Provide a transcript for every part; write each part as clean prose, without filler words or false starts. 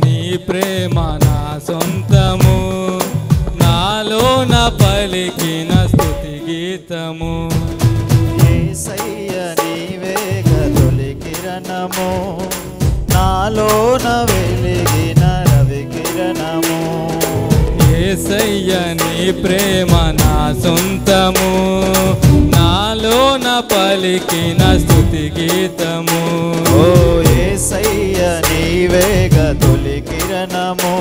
నీ ప్రేమ నా సొంతము, నాలోన పలికిన స్తుతి గీతము. యేసయ్య నీవేగ తొలి కిరణము, నాలోన వెలిగిన రవి కిరణము. యేసయ్య నీ ప్రేమ నా సొంతము, నాలోన పలికిన స్తుతి గీతము. ఓ యేసయ్య నీవేగ తొలి కిరణము,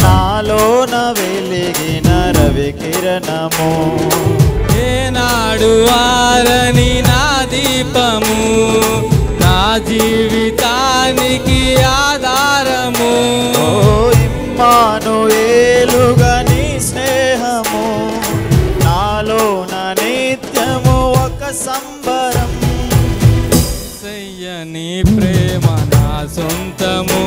నాలోన వెలిగిన రవి కిరణము. ఏనాడు ఆరని నా దీపము, నా జీవితానికి ఆధారము. ఓ ఇమ్మానుయేలుగా నీ స్నేహము, నాలోన నిత్యము ఒక సంబరం. యేసయ్య నీ ప్రేమ నా సొంతము,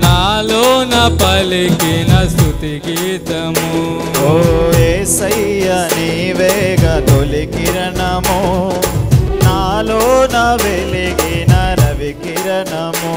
నాలోన పలికిన స్తుతి గీతము. ఓ యేసయ్య నీవేగ తొలి కిరణము, నాలోన వెలిగిన రవి కిరణము.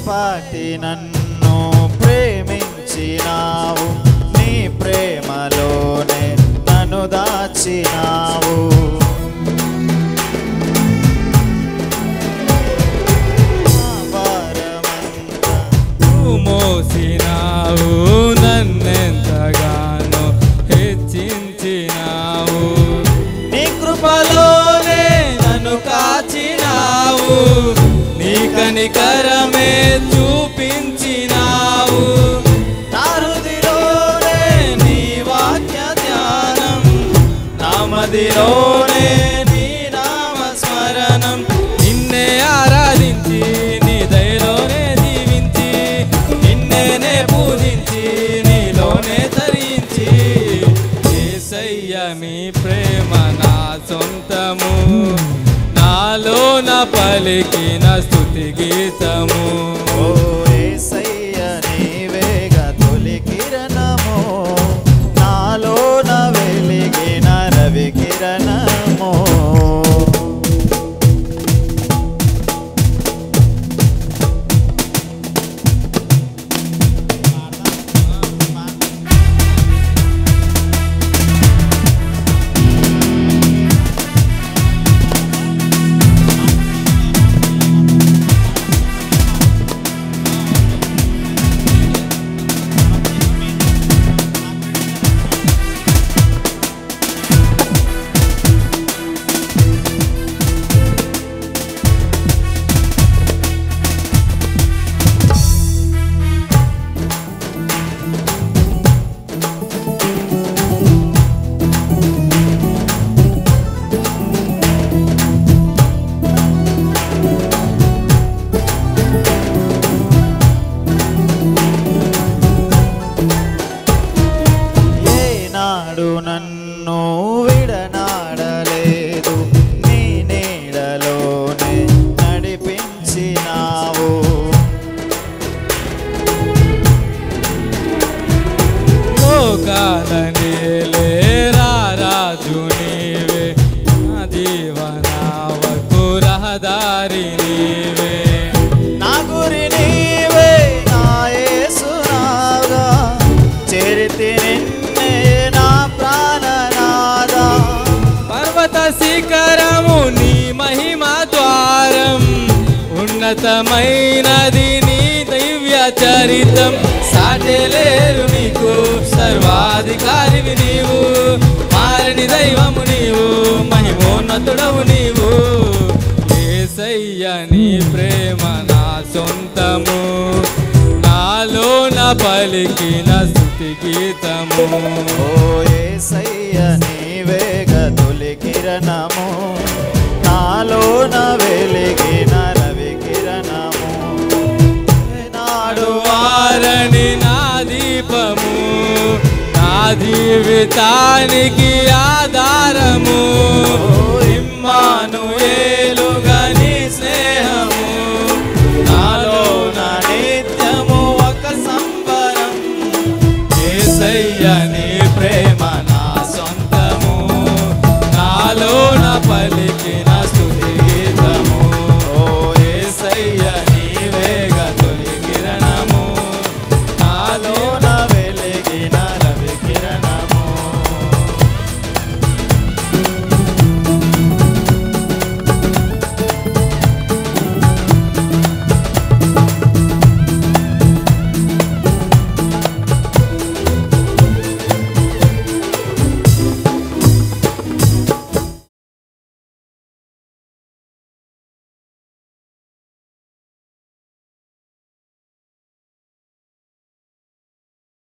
పాటి నన్ను ప్రేమించినావు, నీ ప్రేమలోనే నన్ను దాచినావు. భారమంతా మోసినావు, నన్నెంతగానో హెచ్చించినావు. నీ కృపలోనే నన్ను కాచినావు, నీ కనికరమే చూపించినావు. నా హృదిలోనే నీ వాక్య ధ్యానం, నా మదిలోనే నీ నామస్మరణం. నిన్నే ఆరాధించి నీ దయలోనే జీవించి, నిన్నే పూజించి నీలోనే తరించి. యేసయ్య మీ ప్రేమ నా సొంతము, నాలోన పలికిన స్తుతి గీతము. ఓ యేసయ్య నీవేగ తొలి కిరణము, నాలోన వెలిగిన రవి కిరణము. నన్ను విడనాడలేదు, నీ నీడలోనే నడిపించినావు. లోకాల నేలే రాజు నీవే, నా జీవనావకు రహదారి నీవే. నా గురి నీవే, నా యేసునాగా చేరితి నిన్నే నా ప్రాణనాదా. పర్వత శిఖరము నీ మహిమ ద్వారం, ఉన్నతమైనది నీ దివ్య చరితం. సాటేలేరు నీకు సర్వాధికారివి నీవు, మారని దైవము నీవు, మహిమోన్నతుడవు నీవు. యేసయ్య నీ ప్రేమ నా సొంతము, నాలోన పలికిన స్తుతి గీతము. ఓ యేసయ్య నీవేగ తొలి కిరణము, నాలోన వెలిగిన రవి కిరణము. నాడు మారని నా దీపము, నా జీవితానికి ఆధారము.